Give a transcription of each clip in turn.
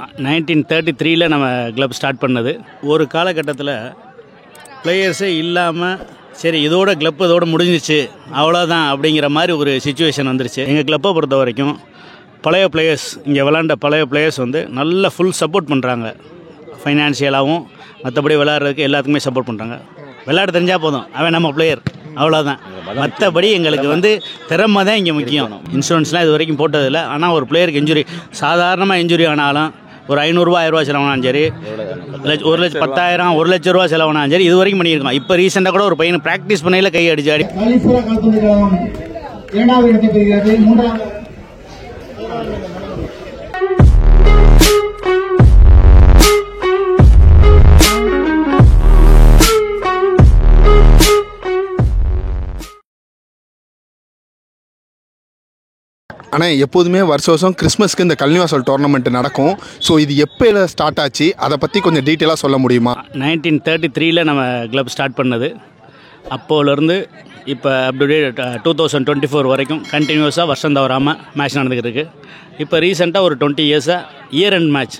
1933 நம்ம club start பண்ணது. ஒரு காலகட்டத்தில் பிளேயர்ஸே இல்லாமல் சரி இதோட கிளப் இதோட முடிஞ்சிச்சு அவ்வளோதான் அப்படிங்கிற மாதிரி ஒரு சுச்சுவேஷன் வந்துருச்சு. எங்கள் கிளப்பை பொறுத்த வரைக்கும் பழைய பிளேயர்ஸ் இங்கே விளாண்ட பழைய பிளேயர்ஸ் வந்து நல்ல ஃபுல் சப்போர்ட் பண்ணுறாங்க. ஃபைனான்ஷியலாகவும் மற்றபடி விளையாடுறதுக்கு எல்லாத்துக்குமே சப்போர்ட் பண்ணுறாங்க. விளையாட தெரிஞ்சால் போதும், அவன் நம்ம பிளேயர் அவ்வளோதான். மற்றபடி எங்களுக்கு வந்து திறமை தான் இங்கே முக்கியம். இன்சூரன்ஸ்லாம் இது வரைக்கும் போட்டதில்லை. ஆனால் ஒரு பிளேயருக்கு இன்ஜுரி, சாதாரணமாக இன்ஜுரி ஆனாலும் ஒரு 500 ரூபா 1000 ரூபா செலவானாலும் சரி, 1,10,000 1 லட்ச ரூபா செலவானாலும் சரி, இது வரைக்கும் பண்ணியிருக்கோம். இப்போ ரீசெண்டாக கூட ஒரு பையனை ப்ராக்டிஸ் பண்ணையில் கை அடிச்சு ஆடி ஆனால் எப்போதுமே வருஷம் கிறிஸ்மஸ்க்கு இந்த கல்னிவாசல் டோர்னமெண்ட் நடக்கும். ஸோ இது எப்போ ஸ்டார்ட் ஆச்சு, அதை பற்றி கொஞ்சம் டீட்டெயிலாக சொல்ல முடியுமா? 1933 நம்ம கிளப் ஸ்டார்ட் பண்ணது. அப்போலேருந்து இப்போ அப்படியே 2024 வரைக்கும் கண்டினியூஸாக வருஷம் தவறாமல் மேட்ச் நடந்துக்கிட்டு இருக்குது. இப்போ ரீசெண்டாக ஒரு 20 இயர்ஸாக இயர் எண்ட் மேட்ச்,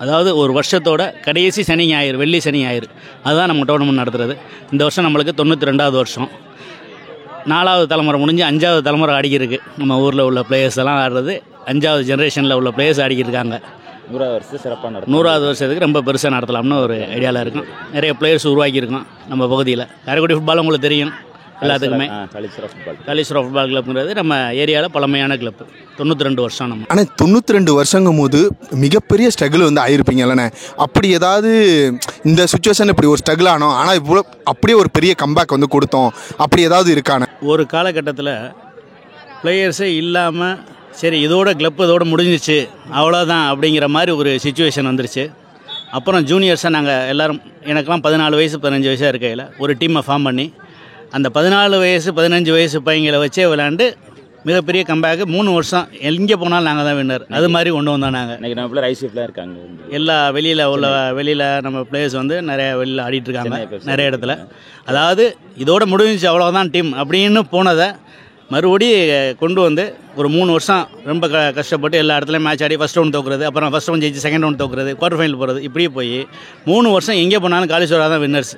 அதாவது ஒரு வருஷத்தோட கடைசி சனி ஞாயிறு, வெள்ளி சனி ஞாயிறு, அதுதான் நம்ம டோர்னமெண்ட் நடத்துறது. இந்த வருஷம் நம்மளுக்கு 92வது வருஷம். 4வது தலைமுறை முடிஞ்சு 5வது தலைமுறை ஆடிக்கிருக்கு. நம்ம ஊரில் உள்ள பிளேயர்ஸ் எல்லாம் ஆடுறது 5வது ஜென்ரேஷனில் உள்ள பிளேயர்ஸ் ஆடிக்கிருக்காங்க. 100வது வருஷத்துக்கு ரொம்ப பெருசாக நடத்தலாம்னு ஒரு ஐடியாவில் இருக்கும். நிறைய பிளேயர்ஸ் உருவாக்கியிருக்கோம் நம்ம பகுதியில். காரைக்குடி ஃபுட்பால் உங்களுக்கு தெரியும் எல்லாத்துக்குமே. காளீஸ்வரம் ஃபுட்பால் கிளப்புங்கிறது நம்ம ஏரியாவில் பழமையான கிளப்பு. 92 வருஷம் நம்ம. ஆனால் 92 வருஷங்கும் போது மிகப்பெரிய ஸ்ட்ரகிள் வந்து ஆயிருப்பீங்க இல்லைண்ணே? அப்படி ஏதாவது இந்த சுச்சுவேஷன் இப்படி ஒரு ஸ்ட்ரகிள் ஆனோம், ஆனால் இவ்வளோ அப்படியே ஒரு பெரிய கம்பேக் வந்து கொடுத்தோம், அப்படி ஏதாவது இருக்கானே? ஒரு காலகட்டத்தில் பிளேயர்ஸே இல்லாமல் சரி இதோட கிளப் இதோட முடிஞ்சிச்சு அவ்வளோதான் அப்படிங்கிற மாதிரி ஒரு சுச்சுவேஷன் வந்துருச்சு. அப்புறம் ஜூனியர்ஸாக நாங்கள் எல்லோரும், எனக்கெல்லாம் 14 வயசு 15 வயசாக இருக்கையில் ஒரு டீமை ஃபார்ம் பண்ணி அந்த 14 வயசு 15 வயசு பையங்களை வச்சே விளையாண்டு மிகப்பெரிய கம்பேக்கு 3 வருஷம் எங்கே போனாலும் நாங்கள் தான் வின்னர். அது மாதிரி கொண்டு வந்தோம். நாங்கள் இன்றைக்கி நம்ம பிள்ளை ரைஸ்ஃபில் இருக்காங்க. எல்லா வெளியில் நம்ம பிளேயர்ஸ் வந்து நிறைய வெளியில் ஆடிட்டுருக்காங்க நிறைய இடத்துல. அதாவது இதோட முடிஞ்சிச்சு அவ்வளோதான் டீம் அப்படின்னு போனதை மறுபடி கொண்டு வந்து ஒரு 3 வருஷம் ரொம்ப கஷ்டப்பட்டு எல்லா இடத்துலையும் மேட்ச் ஆடி ஃபஸ்ட் ரவுண்ட் தோக்குறது, அப்புறம் ஃபஸ்ட் ரவுண்ட் ஜெயிச்சு செகண்ட் ரவுண்ட் தோக்குறது, குவார்டர் ஃபைனல் போகிறது, இப்படியே போய் 3 வருஷம் எங்கே போனாலும் காளீஸ்வரா தான் வின்னர்ஸ்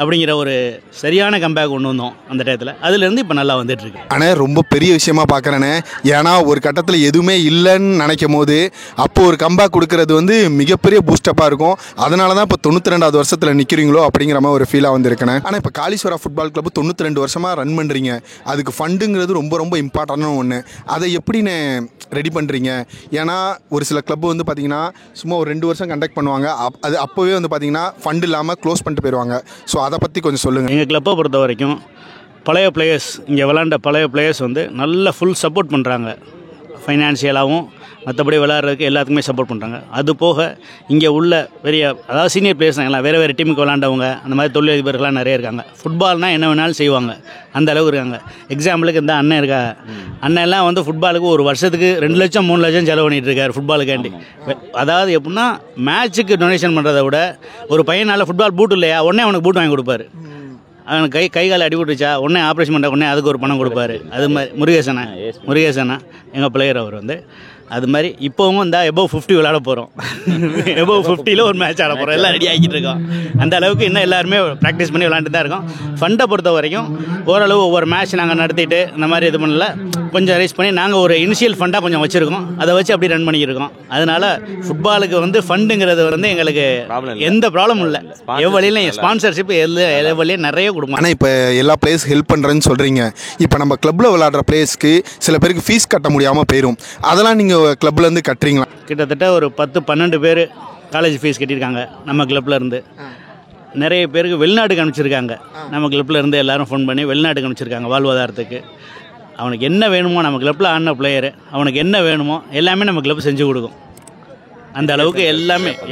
அப்படிங்கிற ஒரு சரியான கம்பேக் கொண்டு வந்தோம் அந்த டயத்தில். அதுலேருந்து இப்போ நல்லா வந்துட்டுருக்கு. ஆனால் ரொம்ப பெரிய விஷயமா பார்க்குறேனே. ஏன்னா ஒரு கட்டத்தில் எதுவுமே இல்லைன்னு நினைக்கும் போது அப்போ ஒரு கம்பேக் கொடுக்கறது வந்து மிகப்பெரிய பூஸ்டப்பாக இருக்கும். அதனால தான் இப்போ 92வது வருஷத்தில் நிற்கிறீங்களோ அப்படிங்கிற மாதிரி ஒரு ஃபீலாக வந்துருக்கேன். ஆனால் இப்போ காளீஸ்வரா ஃபுட்பால் கிளப் 92 வருஷமாக ரன் பண்ணுறீங்க. அதுக்கு ஃபண்டுங்கிறது ரொம்ப ரொம்ப இம்பார்ட்டண்டான ஒன்று. அதை எப்படின்னு ரெடி பண்ணுறீங்க? ஏன்னா ஒரு சில கிளப் வந்து பார்த்திங்கன்னா சும்மா ஒரு 2 வருஷம் கண்டக்ட் பண்ணுவாங்க, அது அப்போவே வந்து பார்த்திங்கன்னா ஃபண்ட் இல்லாமல் க்ளோஸ் பண்ணிட்டு போயிடுவாங்க. ஸோ அதை பற்றி கொஞ்சம் சொல்லுங்கள். எங்கள் கிளப்பை பொறுத்த வரைக்கும் பழைய பிளேயர்ஸ் இங்கே விளாண்ட பழைய பிளேயர்ஸ் வந்து நல்ல ஃபுல் சப்போர்ட் பண்ணுறாங்க. ஃபைனான்ஷியலாகவும் மற்றபடி விளையாடுறதுக்கு எல்லாத்துக்குமே சப்போர்ட் பண்ணுறாங்க. அது போக இங்கே உள்ள பெரிய, அதாவது சீனியர் பிளேயர்ஸ் எல்லாம் வேறு டீமுக்கு விளாண்டவங்க, அந்த மாதிரி தொழிலதிபர்கள்லாம் நிறைய இருக்காங்க. ஃபுட்பால்னால் என்ன வேணாலும் செய்வாங்க, அந்த அளவுக்கு இருக்காங்க. எக்ஸாம்பிளுக்கு இந்த அண்ணன் இருக்கா, அண்ணன் எல்லாம் வந்து ஃபுட்பாலுக்கு ஒரு வருஷத்துக்கு 2 லட்சம் 3 லட்சம் செலவு பண்ணிகிட்டு இருக்காரு ஃபுட்பாலுக்காண்டி. அதாவது எப்படின்னா மேட்ச்சுக்கு டொனேஷன் பண்ணுறதை விட ஒரு பையனால் ஃபுட்பால் பூட் இல்லையா உடனே அவனுக்கு பூட் வாங்கி கொடுப்பாரு. அவனுக்கு கை கால் அடிபட்டுச்சா உடனே ஆப்ரேஷன் பண்ணுற உடனே அதுக்கு ஒரு பணம் கொடுப்பாரு. அது மாதிரி முருகேசனா எங்கள் பிளேயர் அவர் வந்து அது மாதிரி. இப்போவும் இந்த எபோவ் 50 விளையாட போகிறோம். எபோவ் 50ல் ஒரு மேட்ச் ஆட போகிறோம். எல்லாம் ரெடி ஆகிட்டு இருக்கோம். அந்த அளவுக்கு இன்னும் எல்லாருமே ப்ராக்டிஸ் பண்ணி விளையாண்டு தான் இருக்கோம். ஃபண்டை பொறுத்த வரைக்கும் ஓரளவு ஒவ்வொரு மேட்ச் நாங்கள் நடத்திட்டு இந்த மாதிரி இது பண்ணல, கொஞ்சம் ரைஸ் பண்ணி நாங்கள் ஒரு இனிஷியல் ஃபண்டாக கொஞ்சம் வச்சுருக்கோம். அதை வச்சு அப்படி ரன் பண்ணியிருக்கோம். அதனால் ஃபுட்பாலுக்கு வந்து ஃபண்டுங்கிறது வந்து எங்களுக்கு எந்த ப்ராப்ளமும் இல்லை. எவ்வளிலையும் ஸ்பான்சர்ஷிப் எவ்வளியும் நிறைய கொடுக்கும். ஆனால் இப்போ எல்லா பிளேயர்ஸ் ஹெல்ப் பண்ணுறேன்னு சொல்கிறீங்க. இப்போ நம்ம கிளப்பில் விளையாடுற பிளேயர்ஸ்க்கு சில பேருக்கு ஃபீஸ் கட்ட முடியாமல் போயிடும். அதெல்லாம் நீங்கள் கிளப்லேருந்து கட்டுறீங்களா? கிட்டத்தட்ட ஒரு 10-12 பேர் காலேஜ் ஃபீஸ் கட்டியிருக்காங்க நம்ம கிளப்பில் இருந்து. நிறைய பேருக்கு வெளிநாட்டுக்கு அனுப்பிச்சிருக்காங்க. நம்ம கிளப்பில் இருந்து எல்லோரும் ஃபோன் பண்ணி வெளிநாட்டுக்கு அனுப்பிச்சிருக்காங்க வாழ்வாதாரத்துக்கு. அவனுக்கு என்ன வேணுமோ, நம்ம கிளப்பில் ஆடின பிளேயரு அவனுக்கு என்ன வேணுமோ எல்லாமே நம்ம கிளப் செஞ்சு கொடுக்கும். அந்த அளவுக்கு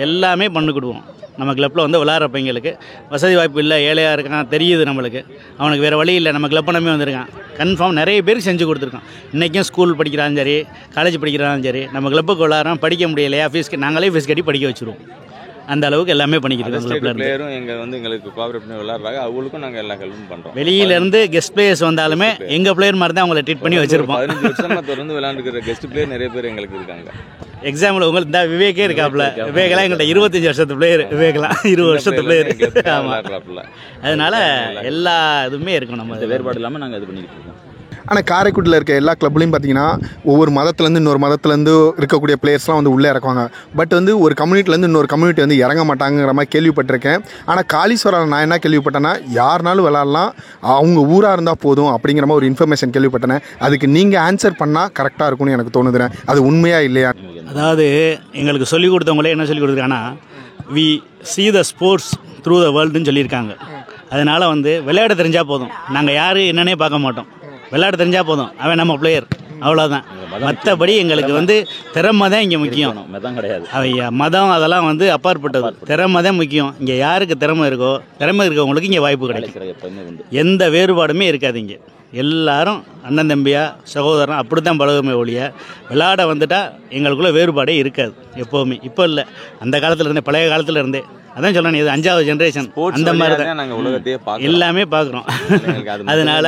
எல்லாமே பண்ணி கொடுவோம். நம்ம கிளப்பில் வந்து விளையாடுற பையங்களுக்கு வசதி வாய்ப்பு இல்லை, ஏழையாக இருக்கான் தெரியுது நம்மளுக்கு, அவனுக்கு வேறு வழி இல்லை, நம்ம கிளப்பை நம்பி வந்திருக்கான். கன்ஃபார்ம் நிறைய பேருக்கு செஞ்சு கொடுத்துருக்கோம். இன்றைக்கும் ஸ்கூல் படிக்கிறாலும் சரி, காலேஜ் படிக்கிறாலும் சரி, நம்ம கிளப்புக்கு விளையாடுறோம், படிக்க முடியலையா ஃபீஸ்க்கு நாங்களே ஃபீஸ் கட்டி படிக்க வச்சுருவோம். அந்த அளவுக்கு எல்லாமே பண்ணிக்கிட்டு இருக்காங்க. பிளேயரும் எங்களுக்கு கோஆபரேட் பண்ணி விளையாடுறாங்க, அவங்களுக்கும் நாங்கள் எல்லா ஹெல்ப்பும் பண்ணுறோம். வெளியிலேருந்து கெஸ்ட் பிளேயர்ஸ் வந்தாலுமே எங்கள் பிளேயர் மாதிரி தான் அவங்கள ட்ரீட் பண்ணி வச்சிருப்போம். 15 வருஷமா தொடர்ந்து விளையாண்டுக்கிற கெஸ்ட் பிளேயர் நிறைய பேர் எங்களுக்கு இருக்காங்க. எக்ஸாம்பிள் உங்களுக்கு இந்த விவேக்கே இருக்காப்புல. விவேகெல்லாம் எங்கள்கிட்ட 25 வருஷத்து பிளேயர், விவேகெல்லாம் 20 வருஷத்து பிளேயர். அதனால எல்லா இதுவுமே இருக்கும். நம்ம வேறுபாடு இல்லாமல் நாங்கள் இது பண்ணிக்கிட்டு இருக்கோம். ஆனால் காரைக்குடியில் இருக்க எல்லா கிளப்லையும் பார்த்தீங்கன்னா ஒவ்வொரு மதத்துலேருந்து இன்னொரு மதத்துலேருந்து இருக்கக்கூடிய பிளேயர்ஸ்லாம் வந்து உள்ளே இறக்குவாங்க. பட் வந்து ஒரு கம்யூனிட்டிலேருந்து இன்னொரு கம்யூனிட்டி வந்து இறங்க மாட்டாங்கிற மாதிரி கேள்விப்பட்டிருக்கேன். ஆனால் காளீஸ்வரம் நான் என்ன கேள்விப்பட்டேன்னா யாருனாலும் விளாட்லாம், அவங்க ஊராக இருந்தால் போதும் அப்படிங்கிற மாதிரி ஒரு இன்ஃபர்மேஷன் கேள்விப்பட்டேன். அதுக்கு நீங்கள் ஆன்சர் பண்ணால் கரெக்டாக இருக்கும்னு எனக்கு தோணுதுறேன். அது உண்மையா இல்லையா? அதாவது எங்களுக்கு சொல்லிக் கொடுத்தவங்களே என்ன சொல்லிக் கொடுத்துருக்காங்கன்னா, we see the sports through the வேர்ல்டுன்னு சொல்லியிருக்காங்க. அதனால் வந்து விளையாட தெரிஞ்சால் போதும், நாங்கள் யார் என்னன்னே பார்க்க மாட்டோம். விளையாட தெரிஞ்சால் போதும், அவன் நம்ம பிளேயர், அவ்வளோதான். மற்றபடி எங்களுக்கு வந்து திறமை தான் இங்கே முக்கியம். அவையா மதம் அதெல்லாம் வந்து அப்பாற்பட்டது. திறமை தான் முக்கியம். இங்கே யாருக்கு திறமை இருக்கவங்களுக்கு இங்கே வாய்ப்பு கிடைக்கும். எந்த வேறுபாடுமே இருக்காது. இங்கே எல்லாரும் அண்ணன் தம்பியா சகோதரன் அப்படி தான் பழகுமே ஒழிய விளையாட வந்துட்டால் எங்களுக்குள்ள வேறுபாடே இருக்காது எப்போவுமே. இப்போ இல்லை, அந்த காலத்தில் இருந்தே, பழைய காலத்தில் இருந்தே. அதான் சொல்கிறேன், இது 5வது ஜென்ரேஷன் அந்த மாதிரி தான் நாங்கள் உலகத்தையே எல்லாமே பார்க்குறோம். அதனால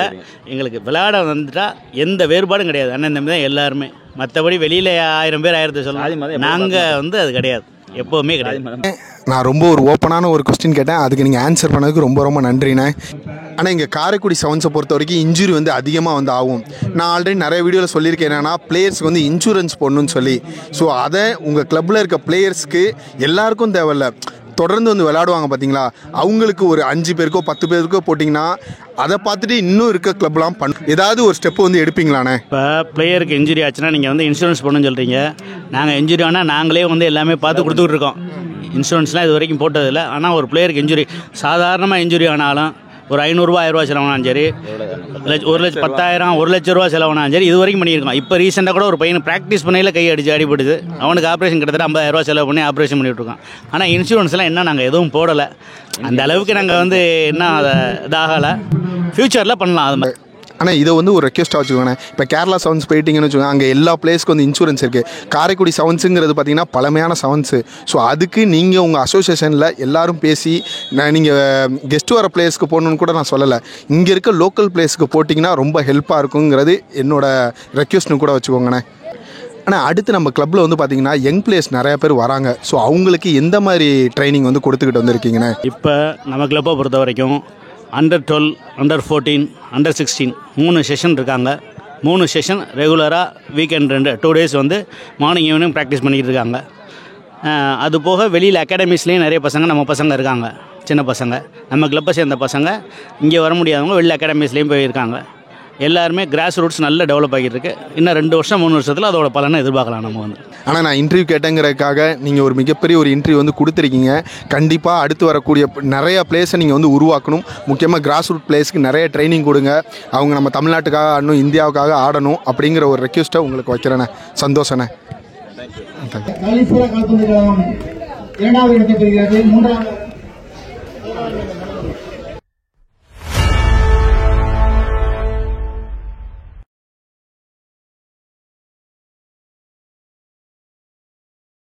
எங்களுக்கு விளையாட வந்துட்டா எந்த வேறுபாடும் கிடையாது. அண்ணன் தம்பி தான் எல்லாருமே. மற்றபடி வெளியில் 1000 பேர் 1000 சொல்லலாம், நாங்கள் வந்து அது கிடையாது, எப்போவுமே கிடையாது. நான் ரொம்ப ஒரு ஓப்பனான ஒரு கொஸ்டின் கேட்டேன், அதுக்கு நீங்கள் ஆன்சர் பண்ணதுக்கு ரொம்ப ரொம்ப நன்றிண்ணே. ஆனால் இங்கே காரைக்குடி செவன்ஸை பொறுத்த வரைக்கும் இன்ஜுரி வந்து அதிகமாக வந்து ஆகும். நான் ஆல்ரெடி நிறைய வீடியோவில் சொல்லியிருக்கேன் என்னென்னா பிளேயர்ஸ்க்கு வந்து இன்சூரன்ஸ் போடணும்னு சொல்லி. ஸோ அதை உங்கள் கிளப்பில் இருக்க பிளேயர்ஸ்க்கு எல்லாருக்கும் தேவையில்ல, தொடர்ந்து வந்து விளையாடுவாங்க பார்த்தீங்களா, அவங்களுக்கு ஒரு 5 பேருக்கோ 10 பேருக்கோ போட்டிங்கன்னா அதை பார்த்துட்டு இன்னும் இருக்க கிளப்லாம் ஏதாவது ஒரு ஸ்டெப்பு வந்து எடுப்பீங்களாண்ணே? இப்போ பிளேயருக்கு இன்ஜுரி ஆச்சுன்னா நீங்கள் வந்து இன்சூரன்ஸ் பண்ணணும்னு சொல்கிறீங்க. நாங்கள் இன்ஜுரி ஆனால் நாங்களே வந்து எல்லாமே பார்த்து கொடுத்துக்கிட்டு இருக்கோம். இன்சூரன்ஸ்லாம் இது வரைக்கும் போட்டதில்லை. ஆனால் ஒரு பிளேயருக்கு இன்ஜுரி, சாதாரணமாக இன்ஜுரி ஆனாலும் ஒரு 500 1000 செலவானாலும் சரி, 1,10,000 1,00,000 செலவானாலும் சரி, இது வரைக்கும் பண்ணியிருக்கோம். இப்போ ரீசெண்டாக கூட ஒரு பையனை ப்ராக்டிஸ் பண்ணையில் கை அடிச்சு அடிபடுது, அவனுக்கு ஆப்ரேஷன் கிட்டத்தட்ட 50,000 செலவு பண்ணி ஆப்ரேஷன் பண்ணிகிட்டு இருக்கோம். ஆனால் இன்சூரன்ஸ்லாம் என்ன நாங்கள் எதுவும் போடலை. அந்த அளவுக்கு நாங்கள் வந்து என்ன அதை இதாகலை. ஃப்யூச்சரில் பண்ணலாம் அது மாதிரி. ஆனால் இதை வந்து ஒரு ரெக்வஸ்ட்டாக வச்சுக்கோங்க. இப்போ கேரளா செவன்ஸ் போயிட்டீங்கன்னு வச்சுக்கோங்க, அங்கே எல்லா பிளேஸ்க்கு வந்து இன்சூரன்ஸ் இருக்குது. காரைக்குடி செவன்ஸுங்கிறது பார்த்தீங்கன்னா பழமையான செவன்ஸு. ஸோ அதுக்கு நீங்கள் உங்கள் அசோசியேஷனில் எல்லோரும் பேசி நீங்கள் கெஸ்ட் வர பிளேஸ்க்கு போகணுன்னு கூட நான் சொல்லலை, இங்கே இருக்க லோக்கல் பிளேஸ்க்கு போட்டிங்கன்னா ரொம்ப ஹெல்ப்பாக இருக்குங்கிறது என்னோடய ரெக்வஸ்ட்னு கூட வச்சுக்கோங்கண்ணே. ஆனால் அடுத்து நம்ம கிளப்பில் வந்து பார்த்தீங்கன்னா யங் பிளேயர்ஸ் நிறைய பேர் வராங்க. ஸோ அவங்களுக்கு எந்த மாதிரி ட்ரைனிங் வந்து கொடுத்துக்கிட்டு வந்திருக்கீங்கண்ணே? இப்போ நம்ம கிளப்பை பொறுத்த வரைக்கும் அண்டர் 12, அண்டர் 14, அண்டர் 16 3 செஷன் இருக்காங்க. 3 செஷன் ரெகுலராக வீக்கெண்ட் 2 டேஸ் வந்து மார்னிங் ஈவினிங் ப்ராக்டிஸ் பண்ணிக்கிட்டு இருக்காங்க. அது போக வெளியில் அகாடமிஸ்லேயும் நிறைய நம்ம பசங்க இருக்காங்க, சின்ன பசங்க. நம்ம கிளப்பை சேர்ந்த பசங்க இங்கே வர முடியாதவங்க வெளியில் அகாடமிஸ்லேயும் போயிருக்காங்க. எல்லாருமே கிராஸ் ரூட்ஸ் நல்ல டெவலப் ஆகிட்டு இருக்கு. இன்னும் 2 வருஷம் 3 வருஷத்தில் அதோட பலனை எதிர்பார்க்கலாம் நம்ம வந்து. ஆனால் நான் இன்டர்வியூ கேட்டேங்கிறதுக்காக நீங்கள் ஒரு மிகப்பெரிய ஒரு இன்டர்வியூ வந்து கொடுத்துருக்கீங்க. கண்டிப்பாக அடுத்து வரக்கூடிய நிறைய பிளேஸை நீங்கள் வந்து உருவாக்கணும். முக்கியமாக கிராஸ் ரூட் பிளேஸ்க்கு நிறைய ட்ரைனிங் கொடுங்க. அவங்க நம்ம தமிழ்நாட்டுக்காக ஆடணும், இந்தியாவுக்காக ஆடணும் அப்படிங்கிற ஒரு ரெக்வஸ்ட்டை உங்களுக்கு வைக்கிறேண்ணே. சந்தோஷண்ணே. இரண்டாவது இடத்தை பெறுகிறது. மூன்றாவது